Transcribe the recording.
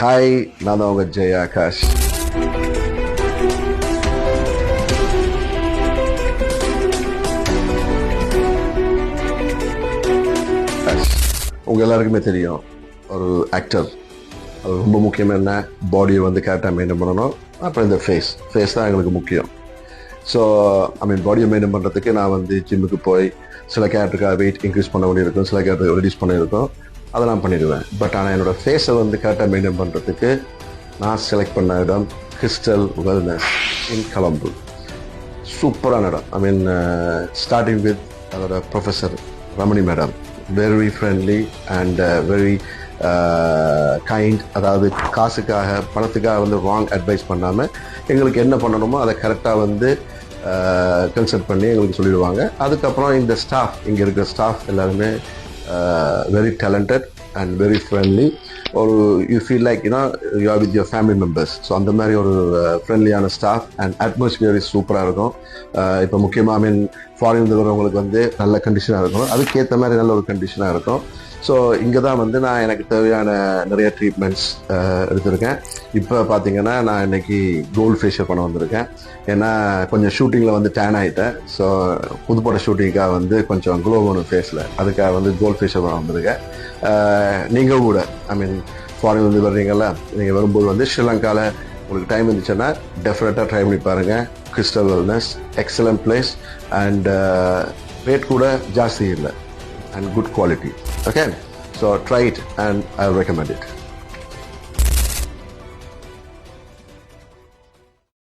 Hi, நான் தான் உங்கள் ஜெய் ஆகாஷ். உங்கள் எல்லாருக்குமே தெரியும், ஒரு ஆக்டர் அது ரொம்ப முக்கியம். என்ன, பாடியை வந்து கரெக்டாக மெயின்டைன் பண்ணணும். அப்புறம் இந்த ஃபேஸ் தான் எங்களுக்கு முக்கியம். ஸோ பாடியை மெயின்டைன் பண்ணுறதுக்கு நான் வந்து ஜிம்முக்கு போய் சில கேரக்டருக்காக வெயிட் இன்க்ரீஸ் பண்ண வேண்டியிருக்கும், சில கேரக்டர் ரெடியூஸ் பண்ணியிருக்கோம், அதெல்லாம் பண்ணிடுவேன். பட் ஆனால் என்னோடய ஃபேஸை வந்து கரெக்டாக மெயின்டைன் பண்ணுறதுக்கு நான் செலக்ட் பண்ண இடம் கிறிஸ்டல் வெல்னஸ் இன் கொலம்பு. சூப்பரான இடம். ஸ்டார்டிங் வித் அதோட professor Ramani madam, very friendly and very kind. அதாவது காசுக்காக பணத்துக்காக வந்து ராங் அட்வைஸ் பண்ணாமல் எங்களுக்கு என்ன பண்ணணுமோ அதை கரெக்டாக வந்து கன்சல்ட் பண்ணி எங்களுக்கு சொல்லிடுவாங்க. அதுக்கப்புறம் இந்த ஸ்டாஃப், இங்கே இருக்கிற ஸ்டாஃப் எல்லாருமே very talented and very friendly. ஒரு you feel like you are with your family members. So அந்த மாதிரி ஒரு ஃப்ரெண்ட்லியான ஸ்டாஃப் அண்ட் அட்மாஸ்பியர் இஸ் சூப்பராக இருக்கும். இப்போ முக்கியமாக ஃபாரின் வரவங்களுக்கு வந்து நல்ல கண்டிஷனாக இருக்கும், அதுக்கேற்ற மாதிரி நல்ல ஒரு கண்டிஷனாக இருக்கும். ஸோ இங்கே தான் வந்து நான் எனக்கு தேவையான நிறைய ட்ரீட்மெண்ட்ஸ் எடுத்திருக்கேன். இப்போ பார்த்தீங்கன்னா நான் இன்றைக்கி கோல்ட் ஃபேஷியல் பண்ண வந்திருக்கேன். ஏன்னா கொஞ்சம் ஷூட்டிங்கில் வந்து டேன் ஆகிட்டேன். ஸோ புதுப்பட ஷூட்டிங்காக வந்து கொஞ்சம் க்ளோ வேணும் ஃபேஸில், அதுக்காக வந்து கோல்ட் ஃபேஷியல் பண்ண வந்திருக்கேன். நீங்கள் கூட ஃபாரின் வந்து வர்றீங்கள, நீங்கள் வரும்போது வந்து ஸ்ரீலங்காவில் உங்களுக்கு டைம் இருந்துச்சுன்னா டெஃபினட்டாக ட்ரை பண்ணி பாருங்கள். Crystal wellness excellent place and rate கூட ஜாஸ்தி இல்லை and good quality. Okay, so try it and I recommend it.